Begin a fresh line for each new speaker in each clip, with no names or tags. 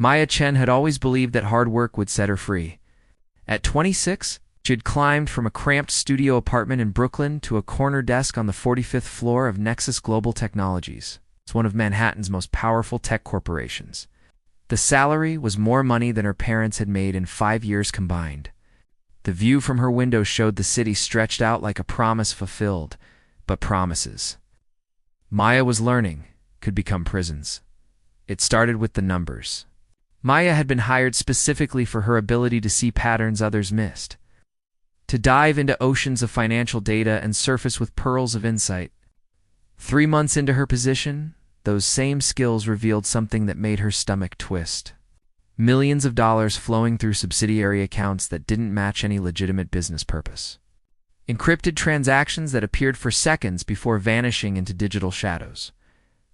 Maya Chen had always believed that hard work would set her free. At 26, she had climbed from a cramped studio apartment in Brooklyn to a corner desk on the 45th floor of Nexus Global Technologies. It's one of Manhattan's most powerful tech corporations. The salary was more money than her parents had made in 5 years combined. The view from her window showed the city stretched out like a promise fulfilled, but promises Maya was learning could become prisons. It started with the numbers. Maya had been hired specifically for her ability to see patterns others missed, to dive into oceans of financial data and surface with pearls of insight. 3 months into her position, those same skills revealed something that made her stomach twist. Millions of dollars flowing through subsidiary accounts that didn't match any legitimate business purpose. Encrypted transactions that appeared for seconds before vanishing into digital shadows.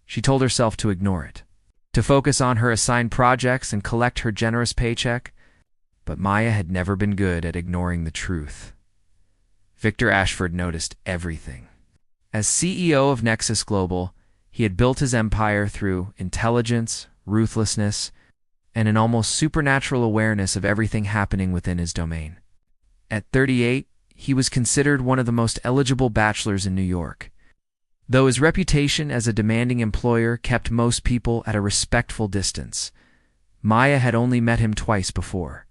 She told herself to ignore it, to focus on her assigned projects and collect her generous paycheck, but Maya had never been good at ignoring the truth. Victor Ashford noticed everything. As CEO of Nexus Global, he had built his empire through intelligence, ruthlessness, and an almost supernatural awareness of everything happening within his domain. At 38, he was considered one of the most eligible bachelors in New York. Though his reputation as a demanding employer kept most people at a respectful distance, Maya had only met him twice before.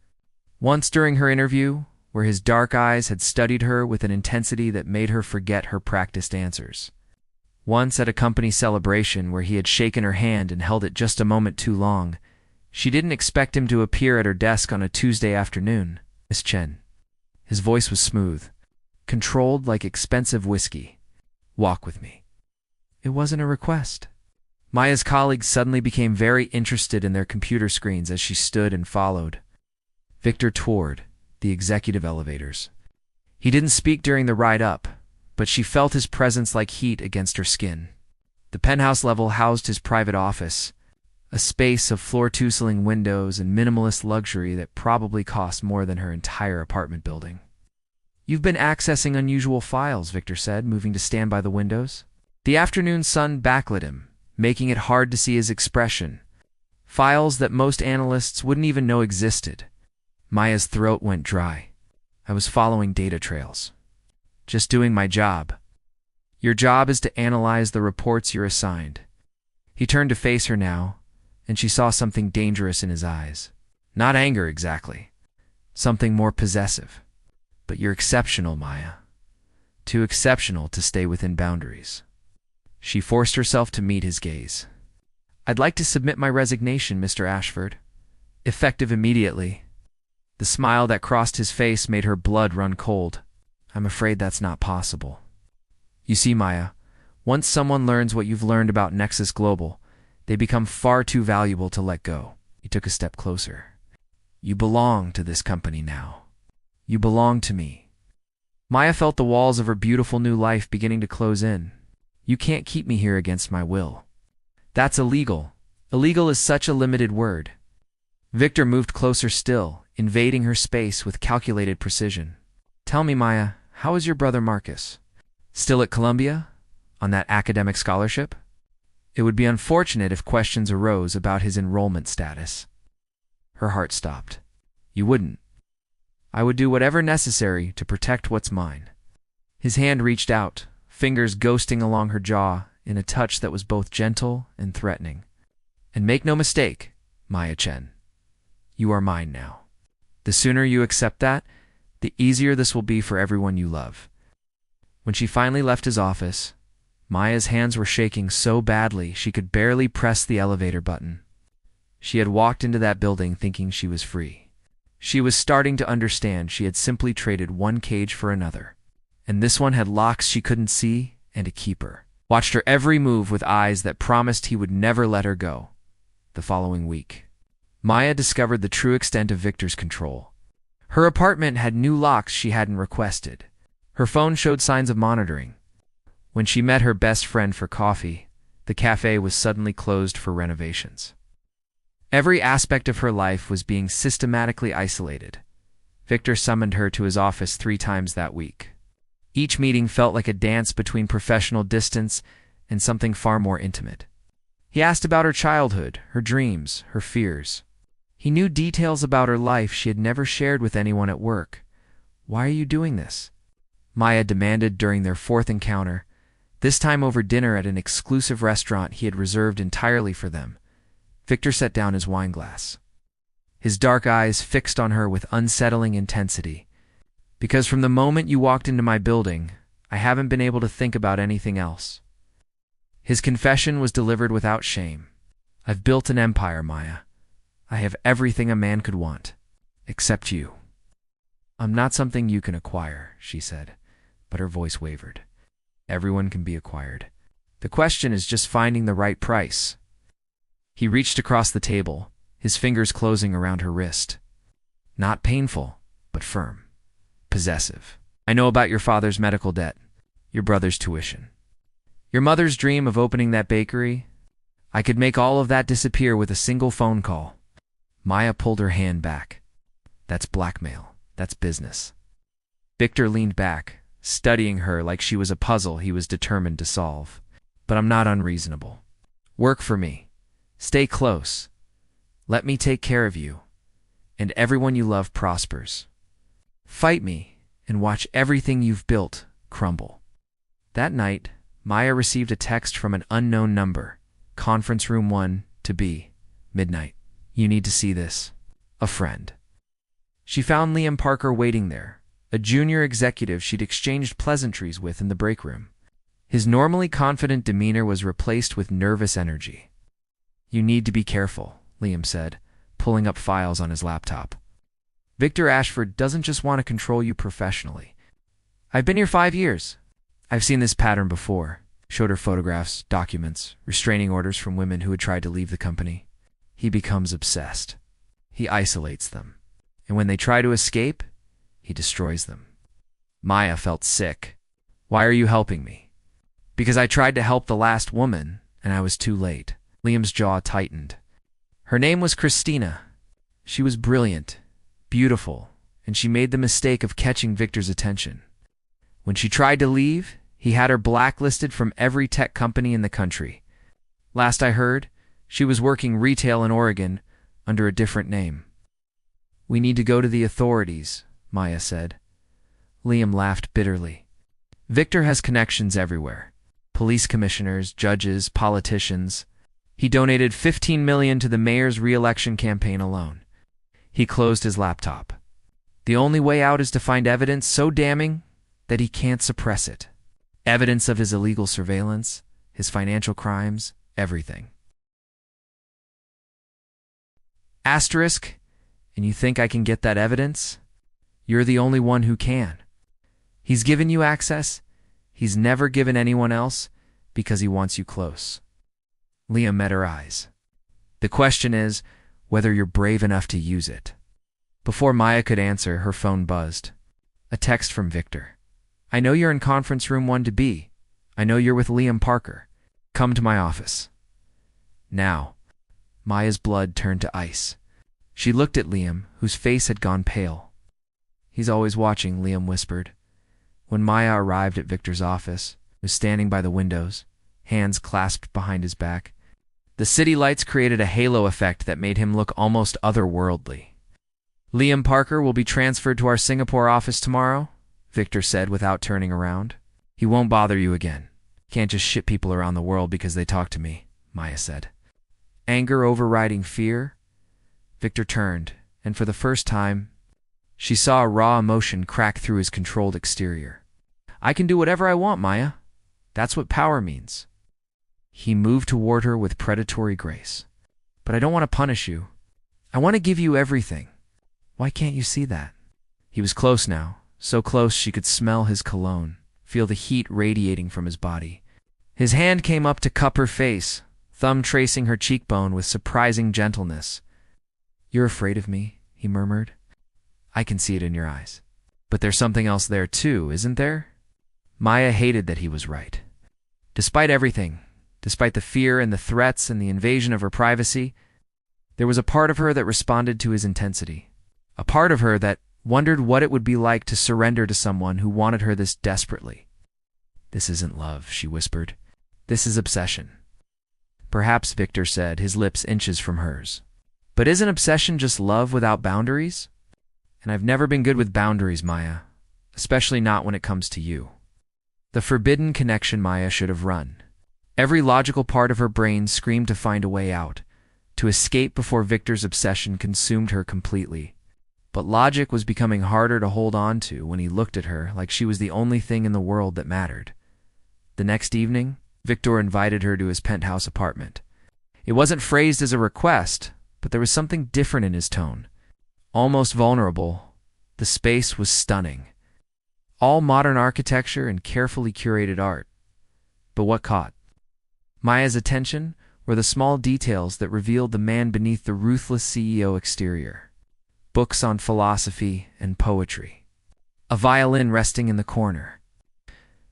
Once during her interview, where his dark eyes had studied her with an intensity that made her forget her practiced answers. Once at a company celebration where he had shaken her hand and held it just a moment too long. She didn't expect him to appear at her desk on a Tuesday afternoon. Miss Chen. His voice was smooth, controlled like expensive whiskey. Walk with me. It wasn't a request. Maya's colleagues suddenly became very interested in their computer screens as she stood and followed Victor toward the executive elevators. He didn't speak during the ride up, but she felt his presence like heat against her skin. The penthouse level housed his private office, a space of floor-to-ceiling windows and minimalist luxury that probably cost more than her entire apartment building. You've been accessing unusual files, Victor said, moving to stand by the windows. The afternoon sun backlit him, making it hard to see his expression. Files that most analysts wouldn't even know existed. Maya's throat went dry. I was following data trails. Just doing my job. Your job is to analyze the reports you're assigned. He turned to face her now, and she saw something dangerous in his eyes. Not anger exactly. Something more possessive. But you're exceptional, Maya. Too exceptional to stay within boundaries. She forced herself to meet his gaze. I'd like to submit my resignation, Mr. Ashford. Effective immediately. The smile that crossed his face made her blood run cold. I'm afraid that's not possible. You see, Maya, once someone learns what you've learned about Nexus Global, they become far too valuable to let go. He took a step closer. You belong to this company now. You belong to me. Maya felt the walls of her beautiful new life beginning to close in. You can't keep me here against my will. That's illegal. Illegal is such a limited word. Victor moved closer still, invading her space with calculated precision. Tell me, Maya, how is your brother Marcus? Still at Columbia? On that academic scholarship? It would be unfortunate if questions arose about his enrollment status. Her heart stopped. You wouldn't. I would do whatever necessary to protect what's mine. His hand reached out, fingers ghosting along her jaw in a touch that was both gentle and threatening. And make no mistake, Maya Chen. You are mine now. The sooner you accept that, the easier this will be for everyone you love. When she finally left his office, Maya's hands were shaking so badly she could barely press the elevator button. She had walked into that building thinking she was free. She was starting to understand she had simply traded one cage for another. And this one had locks she couldn't see and a keeper. Watched her every move with eyes that promised he would never let her go. The following week, Maya discovered the true extent of Victor's control. Her apartment had new locks she hadn't requested. Her phone showed signs of monitoring. When she met her best friend for coffee, the cafe was suddenly closed for renovations. Every aspect of her life was being systematically isolated. Victor summoned her to his office 3 times that week. Each meeting felt like a dance between professional distance and something far more intimate. He asked about her childhood, her dreams, her fears. He knew details about her life she had never shared with anyone at work. "Why are you doing this?" Maya demanded during their fourth encounter, this time over dinner at an exclusive restaurant he had reserved entirely for them. Victor set down his wine glass, his dark eyes fixed on her with unsettling intensity. "Because from the moment you walked into my building, I haven't been able to think about anything else." His confession was delivered without shame. "I've built an empire, Maya. I have everything a man could want, except you." "I'm not something you can acquire," she said, but her voice wavered. "Everyone can be acquired. The question is just finding the right price." He reached across the table, his fingers closing around her wrist. "Not painful, but firm. Possessive. I know about your father's medical debt, your brother's tuition, your mother's dream of opening that bakery. I could make all of that disappear with a single phone call." Maya pulled her hand back. "That's blackmail. That's business." Victor leaned back, studying her like she was a puzzle he was determined to solve. "But I'm not unreasonable. Work for me. Stay close. Let me take care of you, and everyone you love prospers. Fight me and watch everything you've built crumble." That night, Maya received a text from an unknown number. "Conference room 1 to B, midnight. You need to see this. A friend." She found Liam Parker waiting there, a junior executive she'd exchanged pleasantries with in the break room. His normally confident demeanor was replaced with nervous energy. "You need to be careful," Liam said, pulling up files on his laptop. "Victor Ashford doesn't just want to control you professionally. I've been here 5 years. I've seen this pattern before." Showed her photographs, documents, restraining orders from women who had tried to leave the company. "He becomes obsessed. He isolates them. And when they try to escape, he destroys them." Maya felt sick. "Why are you helping me?" "Because I tried to help the last woman, and I was too late." Liam's jaw tightened. "Her name was Christina. She was brilliant, beautiful, and she made the mistake of catching Victor's attention. When she tried to leave, he had her blacklisted from every tech company in the country. Last I heard, she was working retail in Oregon under a different name." "We need to go to the authorities," Maya said. Liam laughed bitterly. "Victor has connections everywhere. Police commissioners, judges, politicians. He donated $15 million to the mayor's re-election campaign alone." He closed his laptop. "The only way out is to find evidence so damning that he can't suppress it. Evidence of his illegal surveillance, his financial crimes, everything." Asterisk, "And you think I can get that evidence? You're the only one who can. He's given you access. He's never given anyone else because he wants you close." Liam met her eyes. "The question is whether you're brave enough to use it." Before Maya could answer, her phone buzzed. A text from Victor. "I know you're in conference room 1 to B. I know you're with Liam Parker. Come to my office." Now, Maya's blood turned to ice. She looked at Liam, whose face had gone pale. "He's always watching," Liam whispered. When Maya arrived at Victor's office, he was standing by the windows, hands clasped behind his back. The city lights created a halo effect that made him look almost otherworldly. "Liam Parker will be transferred to our Singapore office tomorrow," Victor said without turning around. "He won't bother you again. Can't just ship people around the world because they talk to me," Maya said. Anger overriding fear? Victor turned, and for the first time, she saw a raw emotion crack through his controlled exterior. "I can do whatever I want, Maya. That's what power means." He moved toward her with predatory grace. "But I don't want to punish you. I want to give you everything. Why can't you see that?" He was close now, so close she could smell his cologne, feel the heat radiating from his body. His hand came up to cup her face, thumb tracing her cheekbone with surprising gentleness. "You're afraid of me," he murmured. "I can see it in your eyes. But there's something else there too, isn't there?" Maya hated that he was right. Despite everything, despite the fear and the threats and the invasion of her privacy, there was a part of her that responded to his intensity. A part of her that wondered what it would be like to surrender to someone who wanted her this desperately. "This isn't love," she whispered. "This is obsession." "Perhaps," Victor said, his lips inches from hers. But isn't obsession just love without boundaries? And I've never been good with boundaries, Maya, especially not when it comes to you. The forbidden connection Maya should have run. Every logical part of her brain screamed to find a way out, to escape before Victor's obsession consumed her completely. But logic was becoming harder to hold on to when he looked at her like she was the only thing in the world that mattered. The next evening, Victor invited her to his penthouse apartment. It wasn't phrased as a request, but there was something different in his tone. Almost vulnerable. The space was stunning. All modern architecture and carefully curated art. But what caught Maya's attention were the small details that revealed the man beneath the ruthless CEO exterior. Books on philosophy and poetry. A violin resting in the corner.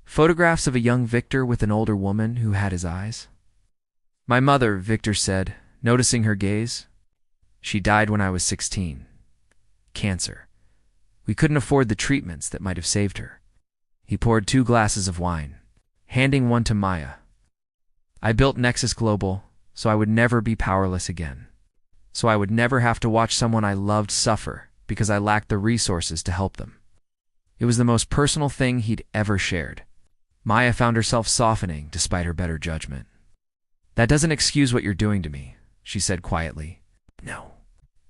Photographs of a young Victor with an older woman who had his eyes. My mother, Victor said, noticing her gaze. She died when I was 16. Cancer. We couldn't afford the treatments that might have saved her. He poured 2 glasses of wine, handing one to Maya. I built Nexus Global so I would never be powerless again. So I would never have to watch someone I loved suffer because I lacked the resources to help them. It was the most personal thing he'd ever shared. Maya found herself softening despite her better judgment. That doesn't excuse what you're doing to me, she said quietly. No,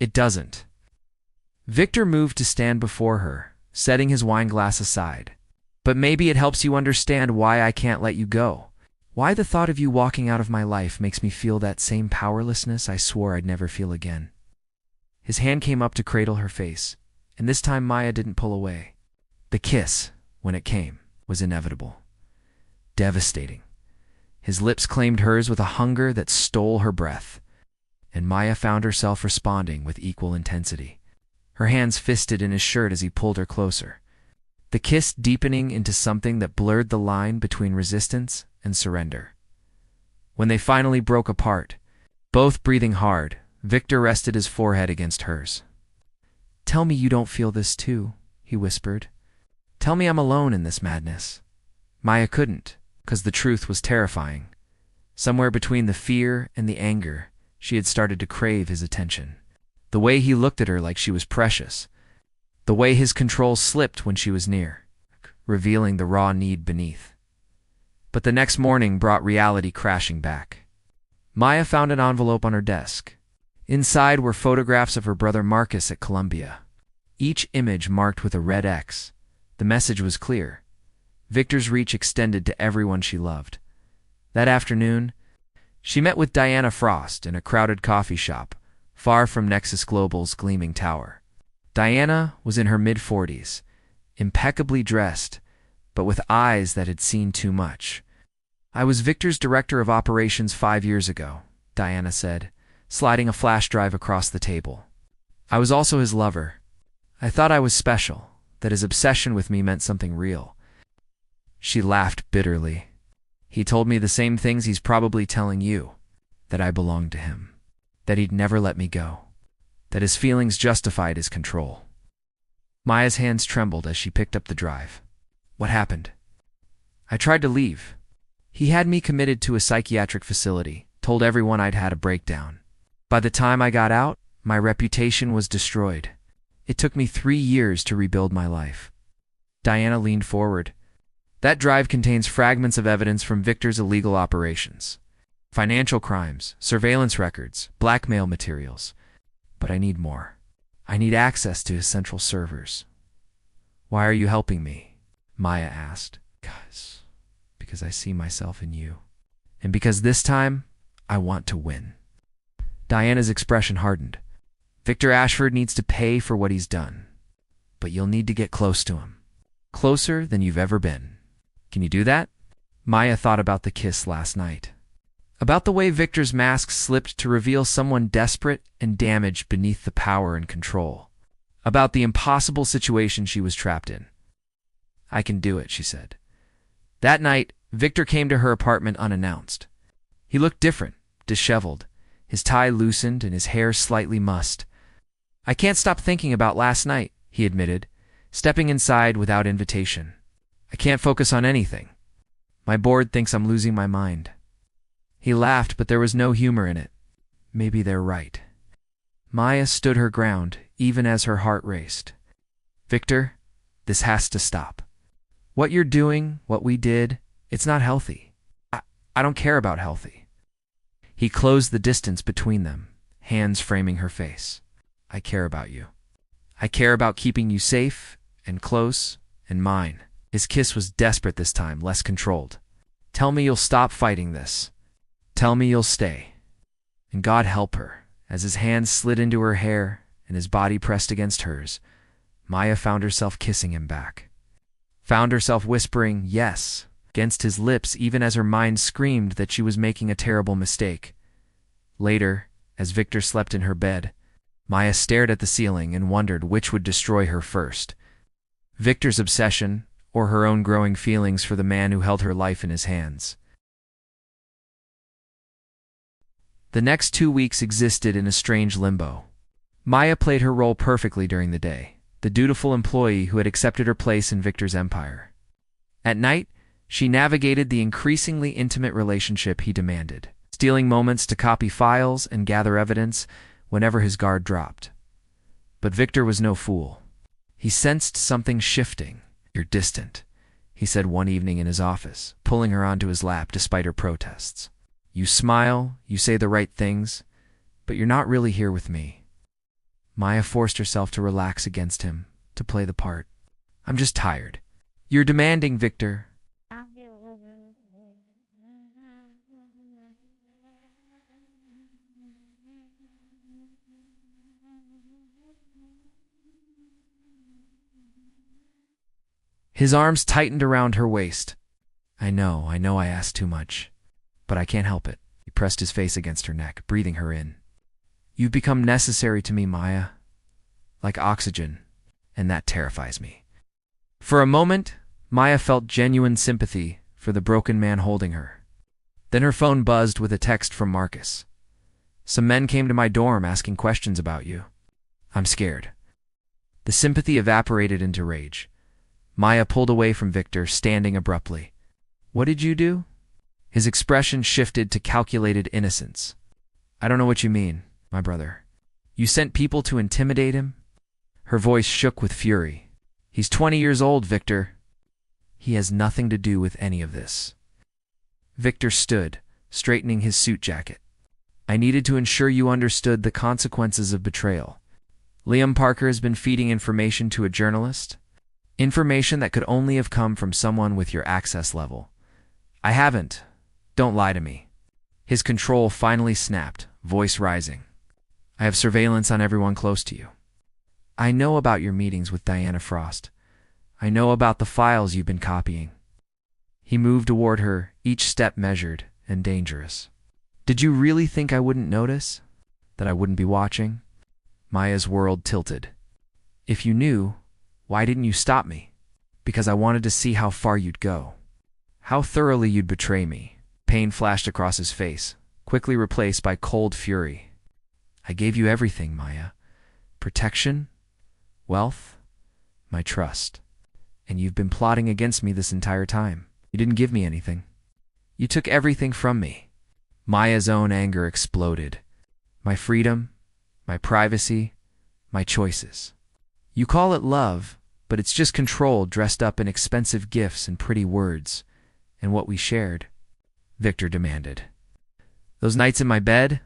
it doesn't. Victor moved to stand before her, setting his wine glass aside. But maybe it helps you understand why I can't let you go. Why the thought of you walking out of my life makes me feel that same powerlessness I swore I'd never feel again. His hand came up to cradle her face, and this time Maya didn't pull away. The kiss, when it came, was inevitable. Devastating. His lips claimed hers with a hunger that stole her breath, and Maya found herself responding with equal intensity. Her hands fisted in his shirt as he pulled her closer. The kiss deepening into something that blurred the line between resistance and surrender. When they finally broke apart, both breathing hard, Victor rested his forehead against hers. Tell me you don't feel this too, he whispered. Tell me I'm alone in this madness. Maya couldn't, because the truth was terrifying. Somewhere between the fear and the anger, she had started to crave his attention. The way he looked at her like she was precious. The way his control slipped when she was near, revealing the raw need beneath. But the next morning brought reality crashing back. Maya found an envelope on her desk. Inside were photographs of her brother Marcus at Columbia. Each image marked with a red X. The message was clear. Victor's reach extended to everyone she loved. That afternoon, she met with Diana Frost in a crowded coffee shop, far from Nexus Global's gleaming tower. Diana was in her mid-40s, impeccably dressed, but with eyes that had seen too much. I was Victor's director of operations 5 years ago, Diana said, sliding a flash drive across the table. I was also his lover. I thought I was special, that his obsession with me meant something real. She laughed bitterly. He told me the same things he's probably telling you, that I belonged to him, that he'd never let me go, that his feelings justified his control. Maya's hands trembled as she picked up the drive. What happened? I tried to leave. He had me committed to a psychiatric facility, told everyone I'd had a breakdown. By the time I got out, my reputation was destroyed. It took me 3 years to rebuild my life. Diana leaned forward. That drive contains fragments of evidence from Victor's illegal operations. Financial crimes, surveillance records, blackmail materials. But I need more. I need access to his central servers. Why are you helping me? Maya asked. Because I see myself in you. And because this time, I want to win. Diana's expression hardened. Victor Ashford needs to pay for what he's done. But you'll need to get close to him. Closer than you've ever been. Can you do that? Maya thought about the kiss last night. About the way Victor's mask slipped to reveal someone desperate and damaged beneath the power and control. About the impossible situation she was trapped in. I can do it, she said. That night, Victor came to her apartment unannounced. He looked different, disheveled, his tie loosened and his hair slightly mussed. I can't stop thinking about last night, he admitted, stepping inside without invitation. I can't focus on anything. My board thinks I'm losing my mind. He laughed, but there was no humor in it. Maybe they're right. Maya stood her ground, even as her heart raced. Victor, this has to stop. What you're doing, what we did, it's not healthy. I don't care about healthy. He closed the distance between them, hands framing her face. I care about you. I care about keeping you safe and close and mine. His kiss was desperate this time, less controlled. Tell me you'll stop fighting this. Tell me you'll stay. And God help her. As his hands slid into her hair and his body pressed against hers, Maya found herself kissing him back. Found herself whispering yes against his lips even as her mind screamed that she was making a terrible mistake. Later, as Victor slept in her bed, Maya stared at the ceiling and wondered which would destroy her first. Victor's obsession or her own growing feelings for the man who held her life in his hands. The next 2 weeks existed in a strange limbo. Maya played her role perfectly during the day, the dutiful employee who had accepted her place in Victor's empire. At night, she navigated the increasingly intimate relationship he demanded, stealing moments to copy files and gather evidence whenever his guard dropped. But Victor was no fool. He sensed something shifting. You're distant, he said one evening in his office, pulling her onto his lap despite her protests. You smile, you say the right things, but you're not really here with me. Maya forced herself to relax against him, to play the part. I'm just tired. You're demanding, Victor. His arms tightened around her waist. I know I asked too much, but I can't help it. He pressed his face against her neck, breathing her in. You've become necessary to me, Maya, like oxygen, and that terrifies me. For a moment, Maya felt genuine sympathy for the broken man holding her. Then her phone buzzed with a text from Marcus. Some men came to my dorm asking questions about you. I'm scared. The sympathy evaporated into rage. Maya pulled away from Victor, standing abruptly. What did you do? His expression shifted to calculated innocence. I don't know what you mean, my brother. You sent people to intimidate him? Her voice shook with fury. He's 20 years old, Victor. He has nothing to do with any of this. Victor stood, straightening his suit jacket. I needed to ensure you understood the consequences of betrayal. Liam Parker has been feeding information to a journalist. Information that could only have come from someone with your access level. I haven't. Don't lie to me. His control finally snapped, voice rising. I have surveillance on everyone close to you. I know about your meetings with Diana Frost. I know about the files you've been copying. He moved toward her, each step measured and dangerous. Did you really think I wouldn't notice? That I wouldn't be watching? Maya's world tilted. If you knew, why didn't you stop me? Because I wanted to see how far you'd go. How thoroughly you'd betray me. Pain flashed across his face, quickly replaced by cold fury. I gave you everything, Maya. Protection, wealth, my trust. And you've been plotting against me this entire time. You didn't give me anything. You took everything from me. Maya's own anger exploded. My freedom, my privacy, my choices. You call it love, but it's just control dressed up in expensive gifts and pretty words. And what we shared, Victor demanded. Those nights in my bed,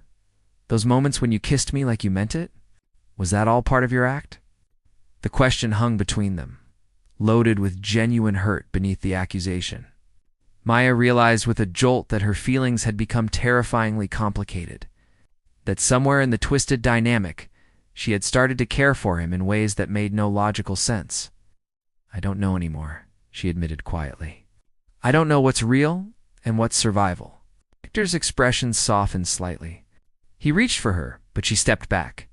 those moments when you kissed me like you meant it, was that all part of your act? The question hung between them, loaded with genuine hurt beneath the accusation. Maya realized with a jolt that her feelings had become terrifyingly complicated, that somewhere in the twisted dynamic, she had started to care for him in ways that made no logical sense. I don't know anymore, she admitted quietly. I don't know what's real and what's survival. Victor's expression softened slightly. He reached for her, but she stepped back.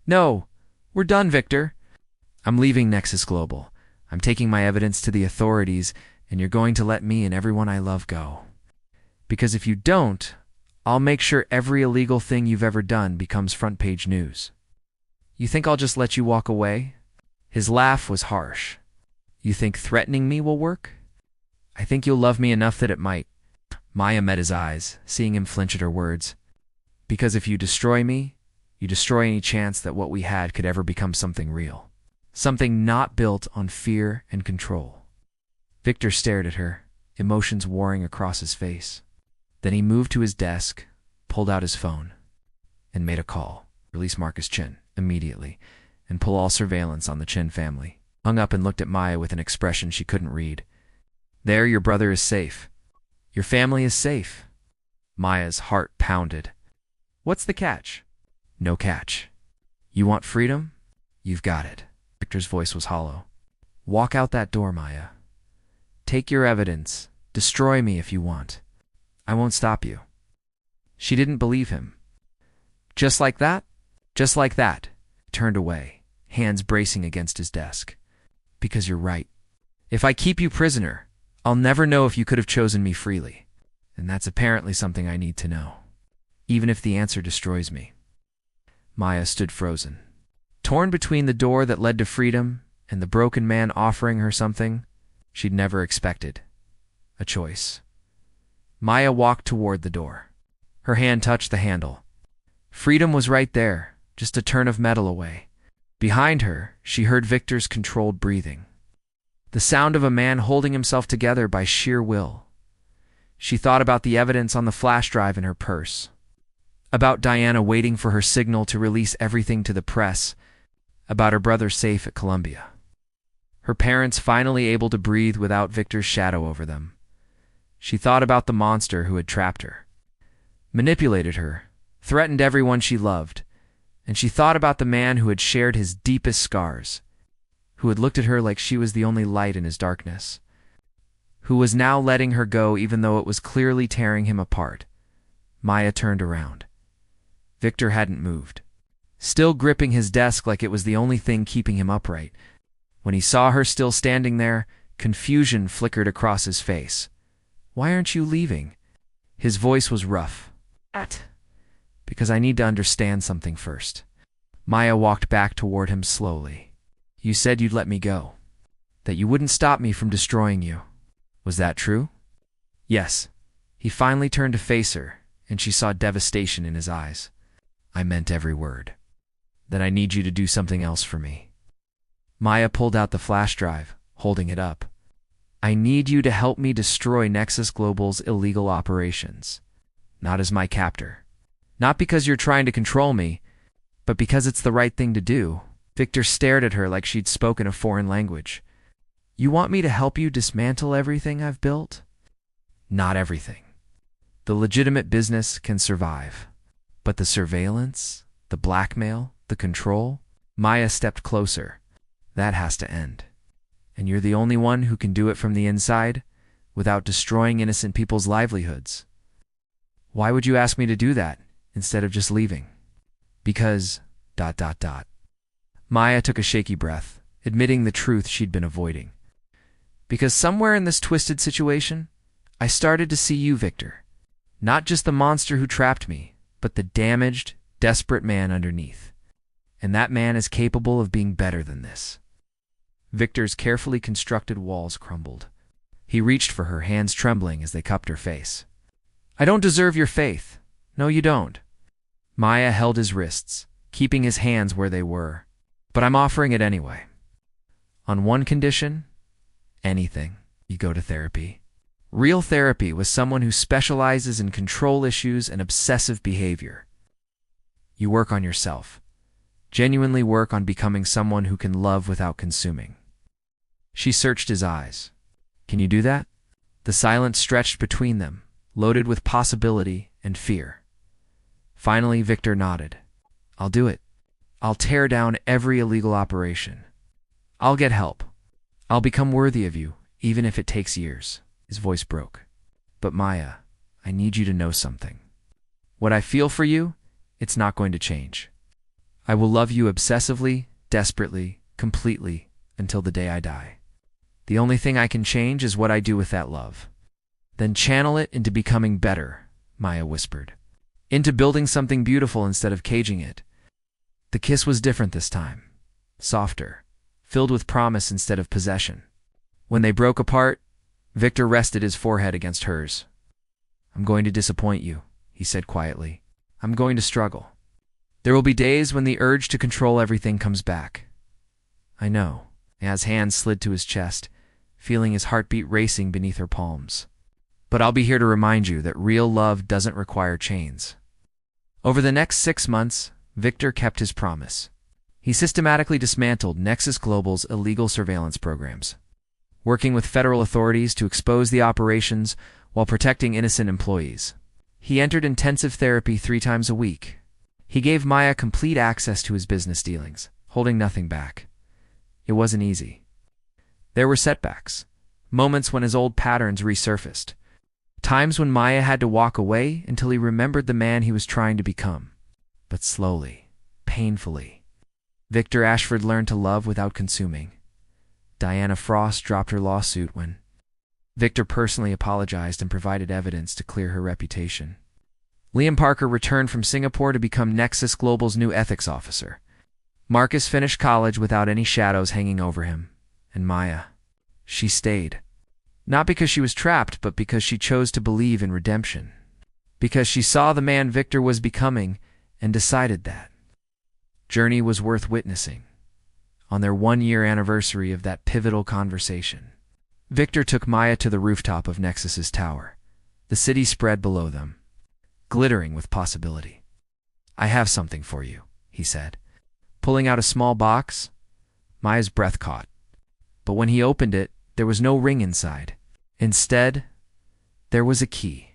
No, we're done, Victor. I'm leaving Nexus Global. I'm taking my evidence to the authorities, and you're going to let me and everyone I love go. Because if you don't, I'll make sure every illegal thing you've ever done becomes front-page news. You think I'll just let you walk away? His laugh was harsh. You think threatening me will work? I think you'll love me enough that it might. Maya met his eyes, seeing him flinch at her words. Because if you destroy me, You destroy any chance that what we had could ever become something real. Something not built on fear and control. Victor stared at her, emotions warring across his face. Then he moved to his desk, pulled out his phone, and made a call. Release Marcus Chin immediately, and pull all surveillance on the Chin family. Hung up and looked at Maya with an expression she couldn't read. There, your brother is safe. Your family is safe. Maya's heart pounded. What's the catch? No catch. You want freedom? You've got it. Victor's voice was hollow. Walk out that door, Maya. Take your evidence. Destroy me if you want. I won't stop you. She didn't believe him. Just like that? Just like that. Turned away, hands bracing against his desk. Because you're right. If I keep you prisoner, I'll never know if you could have chosen me freely. And that's apparently something I need to know. Even if the answer destroys me. Maya stood frozen. Torn between the door that led to freedom and the broken man offering her something she'd never expected. A choice. Maya walked toward the door. Her hand touched the handle. Freedom was right there, just a turn of metal away. Behind her, she heard Victor's controlled breathing. The sound of a man holding himself together by sheer will. She thought about the evidence on the flash drive in her purse. About Diana waiting for her signal to release everything to the press. About her brother safe at Columbia. Her parents finally able to breathe without Victor's shadow over them. She thought about the monster who had trapped her. Manipulated her. Threatened everyone she loved. And she thought about the man who had shared his deepest scars. Who had looked at her like she was the only light in his darkness. Who was now letting her go even though it was clearly tearing him apart. Maya turned around. Victor hadn't moved. Still gripping his desk like it was the only thing keeping him upright. When he saw her still standing there, confusion flickered across his face. Why aren't you leaving? His voice was rough. Because I need to understand something first. Maya walked back toward him slowly. You said you'd let me go. That you wouldn't stop me from destroying you. Was that true? Yes. He finally turned to face her, and she saw devastation in his eyes. I meant every word. Then I need you to do something else for me. Maya pulled out the flash drive, holding it up. I need you to help me destroy Nexus Global's illegal operations. Not as my captor. Not because you're trying to control me, but because it's the right thing to do. Victor stared at her like she'd spoken a foreign language. You want me to help you dismantle everything I've built? Not everything. The legitimate business can survive. But the surveillance, the blackmail, the control? Maya stepped closer. That has to end. And you're the only one who can do it from the inside, without destroying innocent people's livelihoods. Why would you ask me to do that, instead of just leaving? Because... Maya took a shaky breath, admitting the truth she'd been avoiding. Because somewhere in this twisted situation, I started to see you, Victor. Not just the monster who trapped me, but the damaged, desperate man underneath. And that man is capable of being better than this. Victor's carefully constructed walls crumbled. He reached for her, hands trembling as they cupped her face. I don't deserve your faith. No, you don't. Maya held his wrists, keeping his hands where they were. But I'm offering it anyway. On one condition, anything. You go to therapy. Real therapy with someone who specializes in control issues and obsessive behavior. You work on yourself. Genuinely work on becoming someone who can love without consuming. She searched his eyes. Can you do that? The silence stretched between them, loaded with possibility and fear. Finally, Victor nodded. I'll do it. I'll tear down every illegal operation. I'll get help. I'll become worthy of you, even if it takes years. His voice broke. But Maya, I need you to know something. What I feel for you, it's not going to change. I will love you obsessively, desperately, completely, until the day I die. The only thing I can change is what I do with that love. Then channel it into becoming better, Maya whispered. Into building something beautiful instead of caging it. The kiss was different this time. Softer. Filled with promise instead of possession. When they broke apart, Victor rested his forehead against hers. I'm going to disappoint you, he said quietly. I'm going to struggle. There will be days when the urge to control everything comes back. I know. As hands slid to his chest, feeling his heartbeat racing beneath her palms. But I'll be here to remind you that real love doesn't require chains. Over the next 6 months, Victor kept his promise. He systematically dismantled Nexus Global's illegal surveillance programs, working with federal authorities to expose the operations while protecting innocent employees. He entered intensive therapy 3 times a week. He gave Maya complete access to his business dealings, holding nothing back. It wasn't easy. There were setbacks, moments when his old patterns resurfaced, times when Maya had to walk away until he remembered the man he was trying to become. But slowly, painfully, Victor Ashford learned to love without consuming. Diana Frost dropped her lawsuit when Victor personally apologized and provided evidence to clear her reputation. Liam Parker returned from Singapore to become Nexus Global's new ethics officer. Marcus finished college without any shadows hanging over him. And Maya, she stayed. Not because she was trapped, but because she chose to believe in redemption. Because she saw the man Victor was becoming and decided that journey was worth witnessing. On their 1-year anniversary of that pivotal conversation, Victor took Maya to the rooftop of Nexus's tower. The city spread below them, glittering with possibility. "I have something for you," he said. Pulling out a small box, Maya's breath caught. But when he opened it, there was no ring inside. Instead, there was a key.